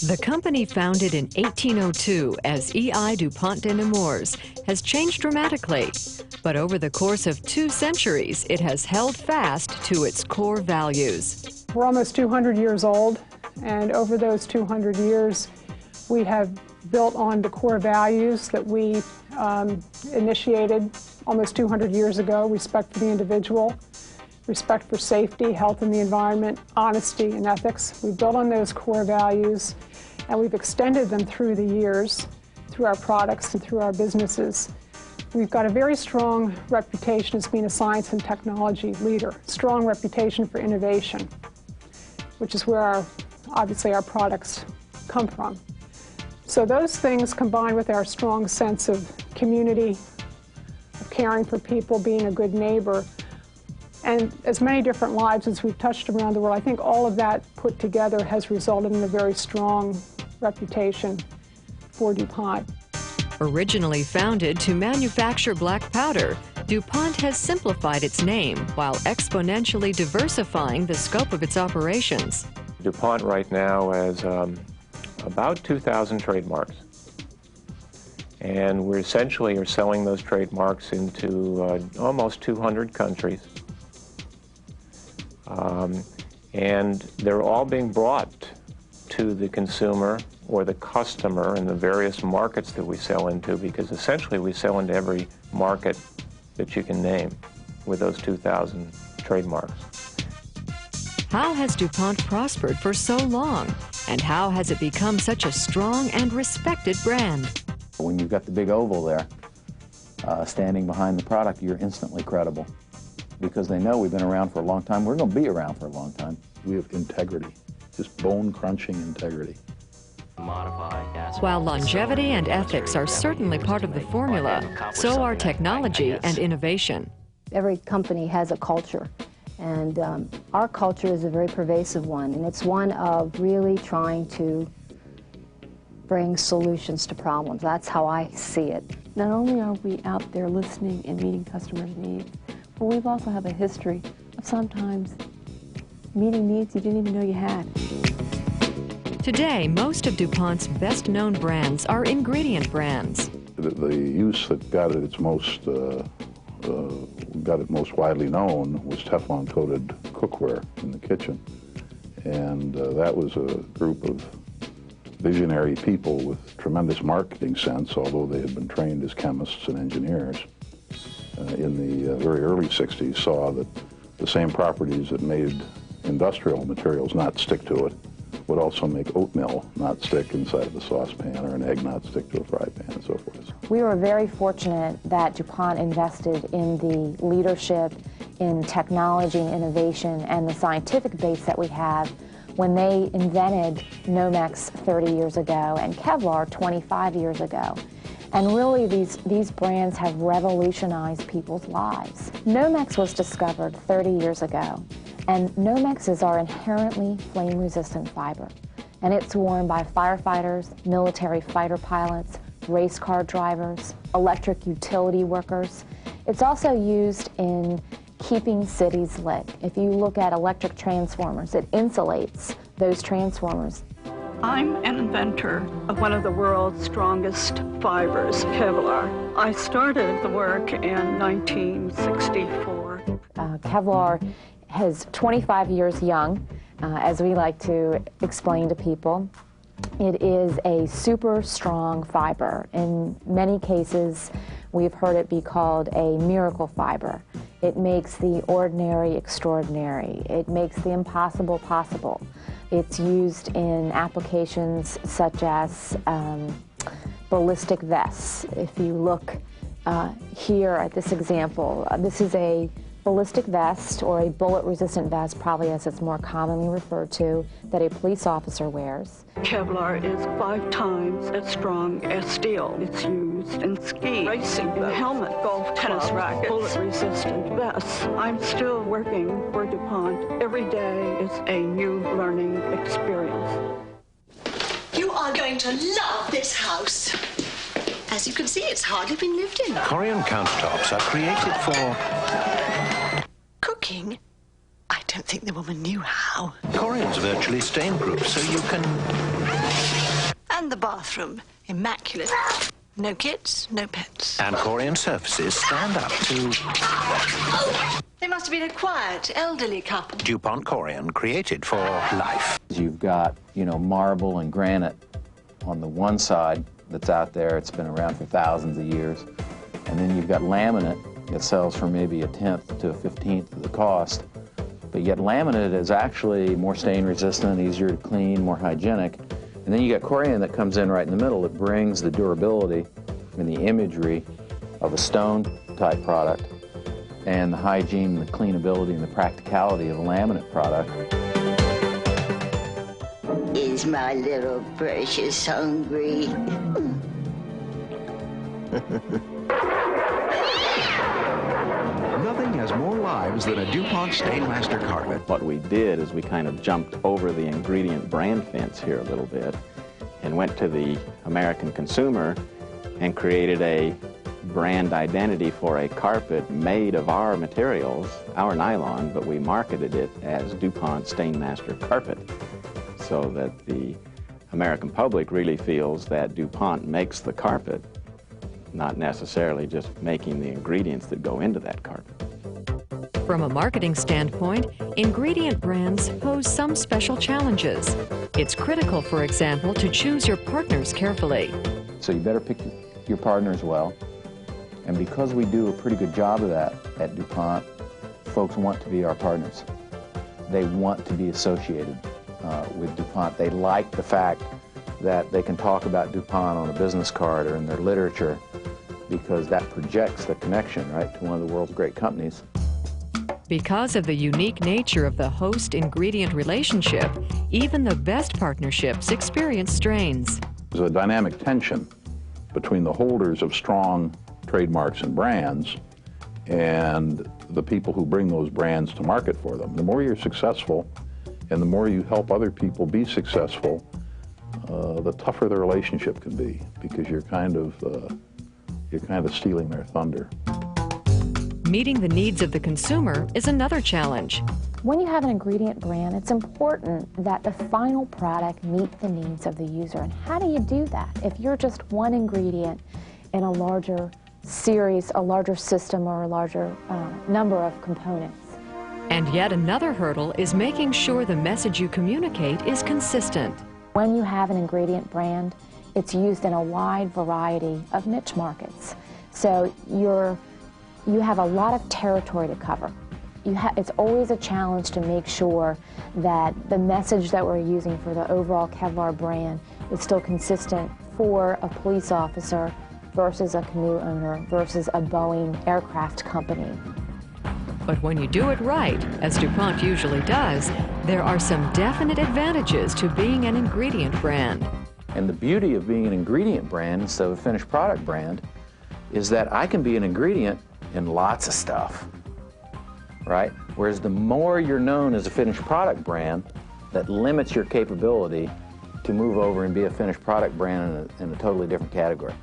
The company, founded in 1802 as E.I. DuPont de Nemours, has changed dramatically. But over the course of 2 centuries, it has held fast to its core values. We're almost 200 years old, and over those 200 years, we have built on the core values that we initiated almost 200 years ago: respect for the individual, respect for safety, health and the environment, honesty and ethics. We've built on those core values, and we've extended them through the years, through our products and through our businesses. We've got a very strong reputation as being a science and technology leader, strong reputation for innovation, which is where obviously our products come from. So those things, combined with our strong sense of community, of caring for people, being a good neighbor, and as many different lives as we've touched around the world, I think all of that put together has resulted in a very strong reputation for DuPont. Originally founded to manufacture black powder, DuPont has simplified its name while exponentially diversifying the scope of its operations. DuPont right now has about 2,000 trademarks. And we essentially are selling those trademarks into almost 200 countries. And they're all being brought to the consumer or the customer in the various markets that we sell into, because essentially we sell into every market that you can name with those 2,000 trademarks. How has DuPont prospered for so long? And how has it become such a strong and respected brand? When you've got the big oval there standing behind the product, you're instantly credible, because they know we've been around for a long time. We're going to be around for a long time. We have integrity, just bone-crunching integrity. While longevity and ethics are certainly part of the formula, so are technology and innovation. Every company has a culture, and our culture is a very pervasive one, and it's one of really trying to bring solutions to problems. That's how I see it. Not only are we out there listening and meeting customers' needs, but we've also have a history of sometimes meeting needs you didn't even know you had. Today, most of DuPont's best-known brands are ingredient brands. The use that got it most widely known was Teflon-coated cookware in the kitchen, and that was a group of visionary people with tremendous marketing sense, although they had been trained as chemists and engineers. In the very early 60s, saw that the same properties that made industrial materials not stick to it would also make oatmeal not stick inside of a saucepan, or an egg not stick to a fry pan, and so forth. We were very fortunate that DuPont invested in the leadership in technology and innovation and the scientific base that we have when they invented Nomex 30 years ago and Kevlar 25 years ago. And really, these brands have revolutionized people's lives. Nomex was discovered 30 years ago, and Nomex is our inherently flame-resistant fiber. And it's worn by firefighters, military fighter pilots, race car drivers, electric utility workers. It's also used in keeping cities lit. If you look at electric transformers, it insulates those transformers. I'm an inventor of one of the world's strongest fibers, Kevlar. I started the work in 1964. Kevlar is 25 years young, as we like to explain to people. It is a super strong fiber. In many cases, we've heard it be called a miracle fiber. It makes the ordinary extraordinary. It makes the impossible possible. It's used in applications such as ballistic vests. If you look here at this example, this is a ballistic vest, or a bullet-resistant vest, probably as it's more commonly referred to, that a police officer wears. Kevlar is 5 times as strong as steel. It's used in ski, racing, in helmet, golf, tennis rackets, bullet-resistant vests. I'm still working for DuPont. Every day is a new learning experience. You are going to love this house. As you can see, it's hardly been lived in. Corian countertops are created for cooking. I don't think the woman knew how. Corian's virtually stain-proof, so you can And the bathroom, immaculate. No kids, no pets. And Corian surfaces stand up to... They must have been a quiet, elderly couple. DuPont Corian, created for life. You've got, you know, marble and granite on the one side that's out there. It's been around for thousands of years. And then you've got laminate that sells for maybe 1/10 to 1/15 of the cost. But yet laminate is actually more stain resistant, easier to clean, more hygienic. And then you got Corian that comes in right in the middle. It brings the durability and the imagery of a stone type product and the hygiene, the cleanability, and the practicality of a laminate product. Is my little precious hungry? Nothing has more lives than a DuPont Stainmaster carpet. What we did is we kind of jumped over the ingredient brand fence here a little bit and went to the American consumer and created a brand identity for a carpet made of our materials, our nylon, but we marketed it as DuPont Stainmaster carpet so that the American public really feels that DuPont makes the carpet, not necessarily just making the ingredients that go into that carpet. From a marketing standpoint, ingredient brands pose some special challenges. It's critical, for example, to choose your partners carefully. So you better pick your partners well. And because we do a pretty good job of that at DuPont, folks want to be our partners. They want to be associated with DuPont. They like the fact that they can talk about DuPont on a business card or in their literature because that projects the connection, right, to one of the world's great companies. Because of the unique nature of the host-ingredient relationship, even the best partnerships experience strains. There's a dynamic tension between the holders of strong trademarks and brands and the people who bring those brands to market for them. The more you're successful and the more you help other people be successful, the tougher the relationship can be because you're kind of stealing their thunder. Meeting the needs of the consumer is another challenge. When you have an ingredient brand, it's important that the final product meet the needs of the user. And how do you do that? If you're just one ingredient in a larger series, a larger system, or a larger number of components. And yet another hurdle is making sure the message you communicate is consistent. When you have an ingredient brand, it's used in a wide variety of niche markets. So you have a lot of territory to cover. It's always a challenge to make sure that the message that we're using for the overall Kevlar brand is still consistent for a police officer versus a canoe owner versus a Boeing aircraft company. But when you do it right, as DuPont usually does, there are some definite advantages to being an ingredient brand. And the beauty of being an ingredient brand instead of a finished product brand is that I can be an ingredient in lots of stuff, right? Whereas the more you're known as a finished product brand, that limits your capability to move over and be a finished product brand in a totally different category.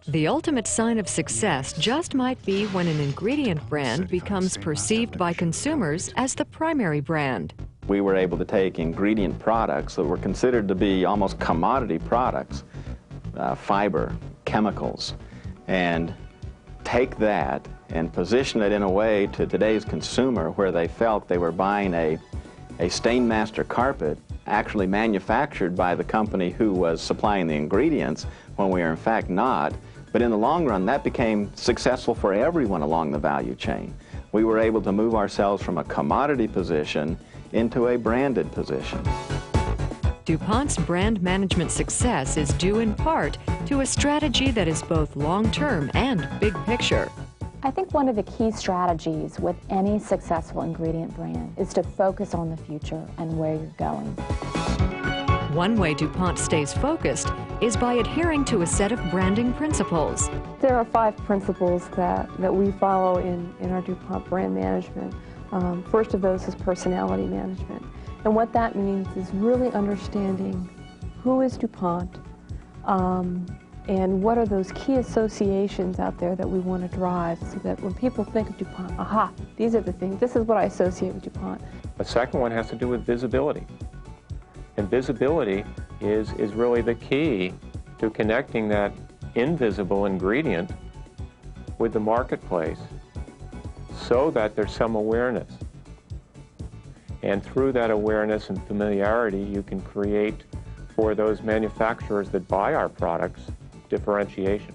The ultimate sign of success just might be when an ingredient brand becomes perceived by consumers as the primary brand. We were able to take ingredient products that were considered to be almost commodity products, fiber, chemicals, and take that and position it in a way to today's consumer where they felt they were buying a Stainmaster carpet actually manufactured by the company who was supplying the ingredients when we are in fact not. But in the long run, that became successful for everyone along the value chain. We were able to move ourselves from a commodity position into a branded position. DuPont's brand management success is due in part to a strategy that is both long-term and big picture. I think one of the key strategies with any successful ingredient brand is to focus on the future and where you're going. One way DuPont stays focused is by adhering to a set of branding principles. There are 5 principles that we follow in our DuPont brand management. First of those is personality management. And what that means is really understanding who is DuPont and what are those key associations out there that we want to drive so that when people think of DuPont, aha, these are the things, this is what I associate with DuPont. The second one has to do with visibility. And visibility is really the key to connecting that invisible ingredient with the marketplace so that there's some awareness. And through that awareness and familiarity, you can create for those manufacturers that buy our products differentiation.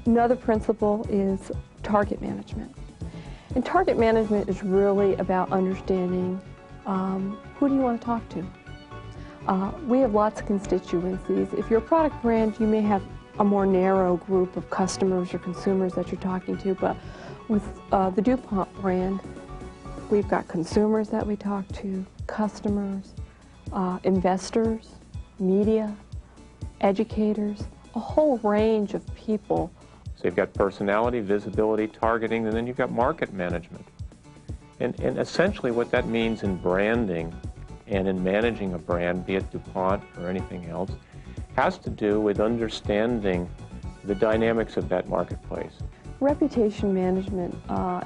Another principle is target management. And target management is really about understanding who do you want to talk to. We have lots of constituencies. If you're a product brand, you may have a more narrow group of customers or consumers that you're talking to, but with the DuPont brand, we've got consumers that we talk to, customers, investors, media, educators, a whole range of people. So you've got personality, visibility, targeting, and then you've got market management. And essentially what that means in branding and in managing a brand, be it DuPont or anything else, has to do with understanding the dynamics of that marketplace. Reputation management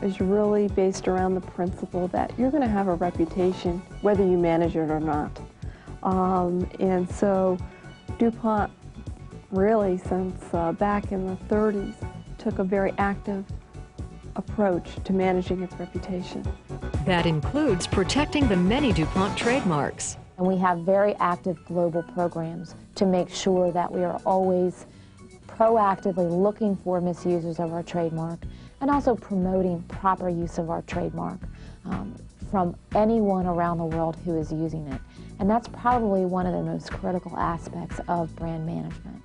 is really based around the principle that you're going to have a reputation whether you manage it or not. And so DuPont really since back in the 30s took a very active approach to managing its reputation. That includes protecting the many DuPont trademarks. And we have very active global programs to make sure that we are always proactively looking for misusers of our trademark and also promoting proper use of our trademark from anyone around the world who is using it. And that's probably one of the most critical aspects of brand management.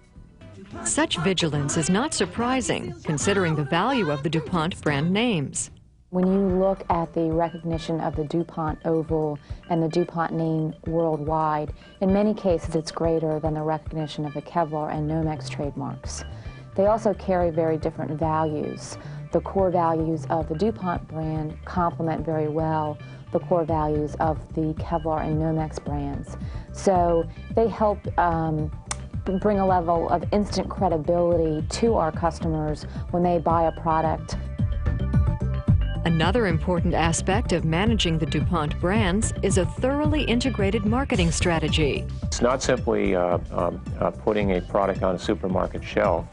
Such vigilance is not surprising, considering the value of the DuPont brand names. When you look at the recognition of the DuPont oval and the DuPont name worldwide, in many cases it's greater than the recognition of the Kevlar and Nomex trademarks. They also carry very different values. The core values of the DuPont brand complement very well the core values of the Kevlar and Nomex brands. So they help bring a level of instant credibility to our customers when they buy a product. Another important aspect of managing the DuPont brands is a thoroughly integrated marketing strategy. It's not simply putting a product on a supermarket shelf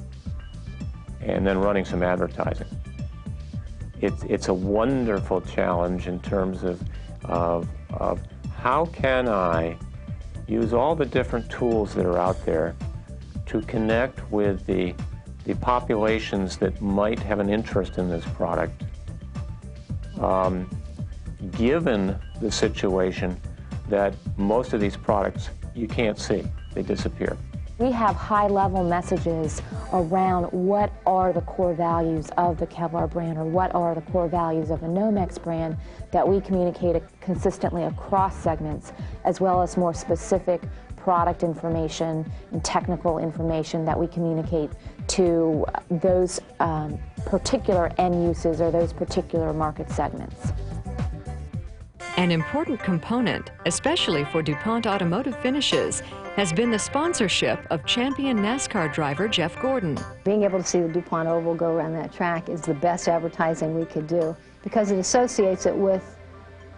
and then running some advertising. It's a wonderful challenge in terms of how can I use all the different tools that are out there to connect with the populations that might have an interest in this product. Given the situation that most of these products you can't see, they disappear. We have high-level messages around what are the core values of the Kevlar brand or what are the core values of the Nomex brand that we communicate consistently across segments, as well as more specific product information and technical information that we communicate to those particular end uses or those particular market segments. An important component, especially for DuPont Automotive Finishes, has been the sponsorship of champion NASCAR driver Jeff Gordon. Being able to see the DuPont oval go around that track is the best advertising we could do because it associates it with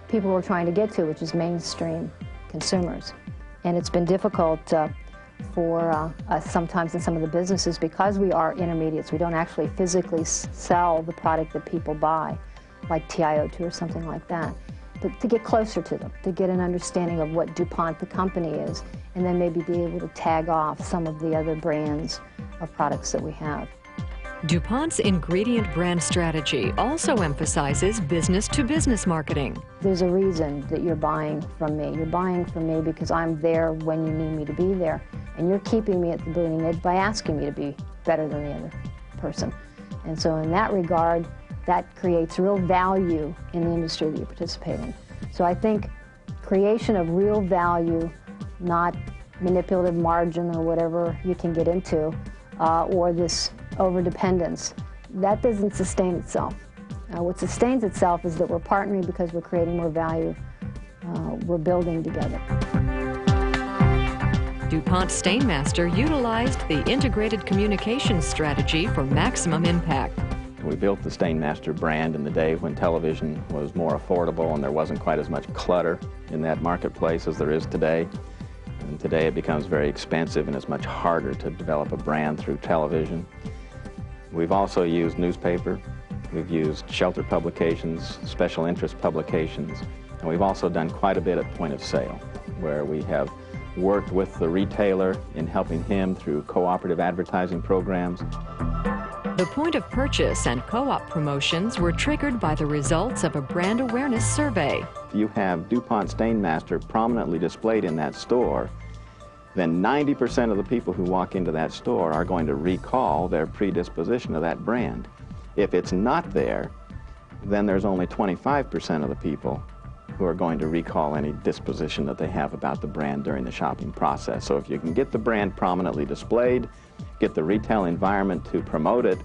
people we're trying to get to, which is mainstream consumers. And it's been difficult for us sometimes in some of the businesses because we are intermediates. We don't actually physically sell the product that people buy, like TiO2 or something like that. But to get closer to them, to get an understanding of what DuPont the company is, and then maybe be able to tag off some of the other brands of products that we have. DuPont's ingredient brand strategy also emphasizes business-to-business marketing. There's a reason that you're buying from me. You're buying from me because I'm there when you need me to be there, and you're keeping me at the bleeding edge by asking me to be better than the other person. And so in that regard, that creates real value in the industry that you participate in. So I think creation of real value, not manipulative margin or whatever you can get into, or this over-dependence, that doesn't sustain itself. What sustains itself is that we're partnering because we're creating more value. We're building together. DuPont Stainmaster utilized the integrated communications strategy for maximum impact. We built the Stainmaster brand in the day when television was more affordable and there wasn't quite as much clutter in that marketplace as there is today. And today it becomes very expensive and it's much harder to develop a brand through television. We've also used newspaper, we've used shelter publications, special interest publications, and we've also done quite a bit at point of sale, where we have worked with the retailer in helping him through cooperative advertising programs. The point of purchase and co-op promotions were triggered by the results of a brand awareness survey. If you have DuPont Stainmaster prominently displayed in that store, then 90% of the people who walk into that store are going to recall their predisposition to that brand. If it's not there, then there's only 25% of the people who are going to recall any disposition that they have about the brand during the shopping process. So if you can get the brand prominently displayed, get the retail environment to promote it,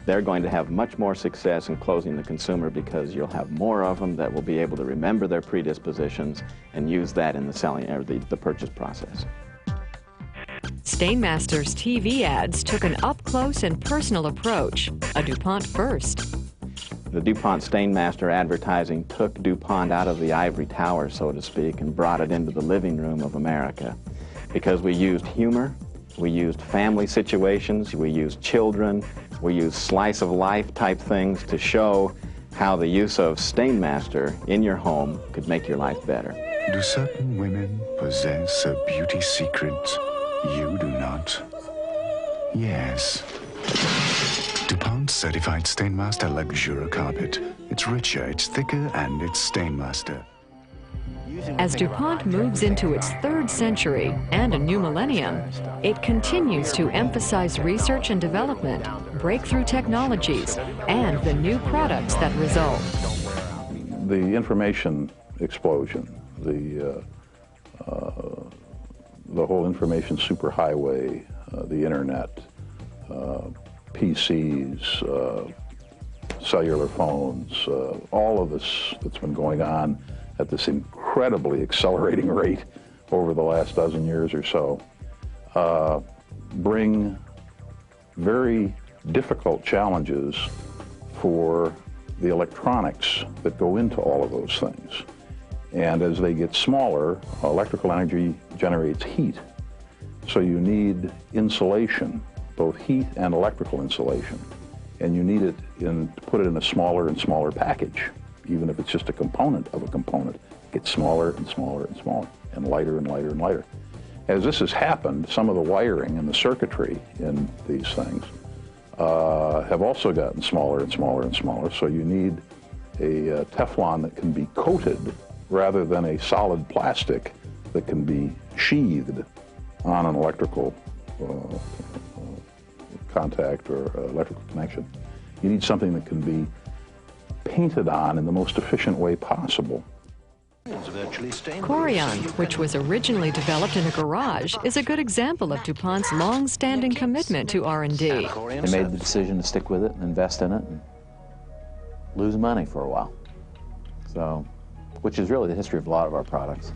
they're going to have much more success in closing the consumer, because you'll have more of them that will be able to remember their predispositions and use that in the selling or the purchase process. Stainmaster's TV ads took an up-close and personal approach, a DuPont first. The DuPont Stainmaster advertising took DuPont out of the ivory tower, so to speak, and brought it into the living room of America, because we used humor, we used family situations, we used children, we used slice-of-life type things to show how the use of Stainmaster in your home could make your life better. Do certain women possess a beauty secret you do not? Yes. DuPont certified Stainmaster Luxura carpet. It's richer, it's thicker, and it's Stainmaster. As DuPont moves into its third century and a new millennium, it continues to emphasize research and development, breakthrough technologies, and the new products that result. The information explosion, the whole information superhighway, the internet, PCs, cellular phones, all of this that's been going on at this incredibly accelerating rate over the last dozen years or so, bring very difficult challenges for the electronics that go into all of those things. And as they get smaller, electrical energy generates heat. So you need insulation, both heat and electrical insulation. And you need it to put it in a smaller and smaller package. Even if it's just a component of a component, it gets smaller and smaller and smaller, and lighter and lighter and lighter. As this has happened, some of the wiring and the circuitry in these things have also gotten smaller and smaller and smaller, so you need a Teflon that can be coated rather than a solid plastic that can be sheathed on an electrical contact or electrical connection. You need something that can be painted on in the most efficient way possible. Corian, which was originally developed in a garage, is a good example of DuPont's long-standing commitment to R&D. They made the decision to stick with it and invest in it and lose money for a while. So, which is really the history of a lot of our products,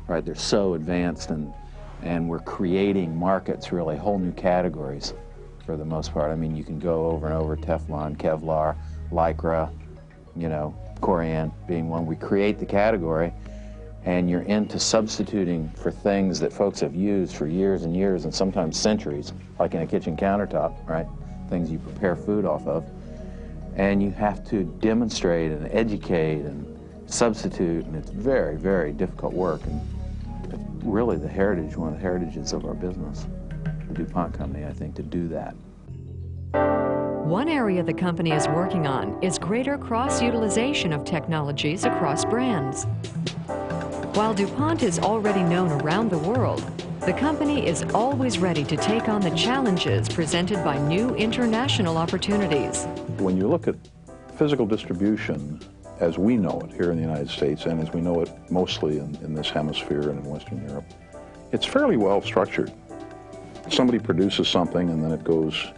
right? They're so advanced, and we're creating markets, really whole new categories for the most part. I mean, you can go over and over, Teflon, Kevlar, Lycra, you know, Corian being one. We create the category, and you're into substituting for things that folks have used for years and years, and sometimes centuries, like in a kitchen countertop, right? Things you prepare food off of. And you have to demonstrate and educate and substitute, and it's very, very difficult work. And it's really the heritage, one of the heritages of our business, the DuPont company, I think, to do that. One area the company is working on is greater cross-utilization of technologies across brands. While DuPont is already known around the world, the company is always ready to take on the challenges presented by new international opportunities. When you look at physical distribution as we know it here in the United States, and as we know it mostly in this hemisphere and in Western Europe, it's fairly well structured. Somebody produces something, and then it goes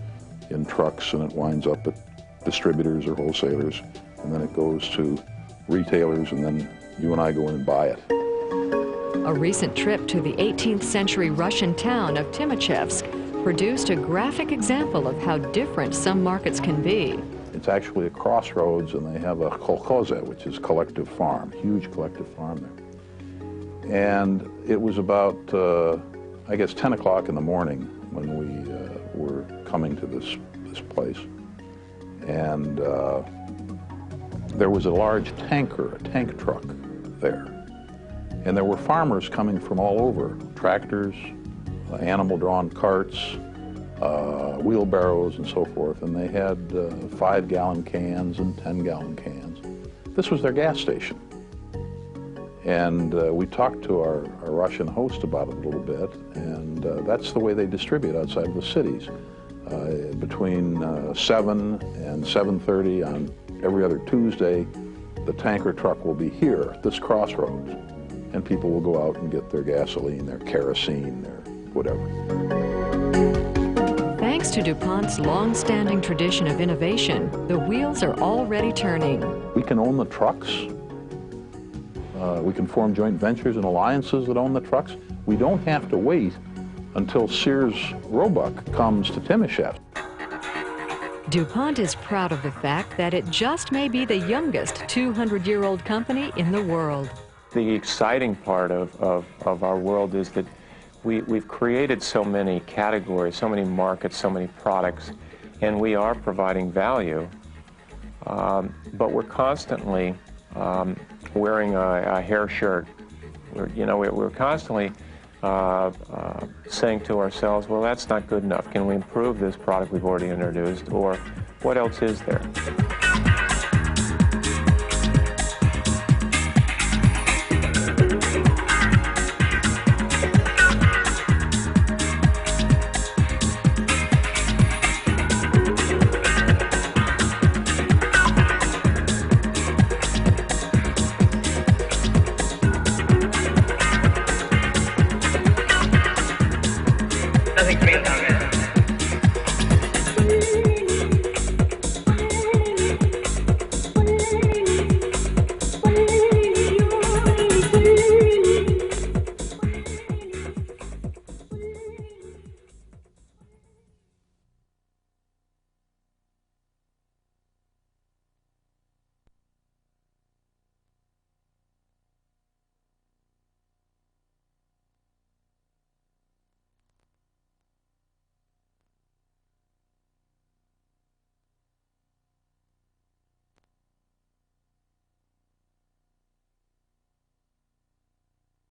in trucks, and it winds up at distributors or wholesalers, and then it goes to retailers, and then you and I go in and buy it. A recent trip to the 18th century Russian town of Timichevsk produced a graphic example of how different some markets can be. It's actually a crossroads, and they have a kolkhoze, which is collective farm, huge collective farm there. And it was about, I guess, 10 o'clock in the morning when we were coming to this place. And there was a large tanker, a tank truck there. And there were farmers coming from all over, tractors, animal-drawn carts, wheelbarrows and so forth, and they had 5-gallon cans and 10-gallon cans. This was their gas station. And we talked to our Russian host about it a little bit, and that's the way they distribute outside of the cities. Between 7 and 7:30 on every other Tuesday, the tanker truck will be here at this crossroads, and people will go out and get their gasoline, their kerosene, their whatever. Thanks to DuPont's long-standing tradition of innovation, the wheels are already turning. We can own the trucks. We can form joint ventures and alliances that own the trucks. We don't have to wait until Sears Roebuck comes to Timushet. DuPont is proud of the fact that it just may be the youngest 200-year-old company in the world. The exciting part of our world is that we've created so many categories, so many markets, so many products, and we are providing value, but we're constantly wearing a hair shirt. We're constantly saying to ourselves, well, that's not good enough. Can we improve this product we've already introduced, or what else is there?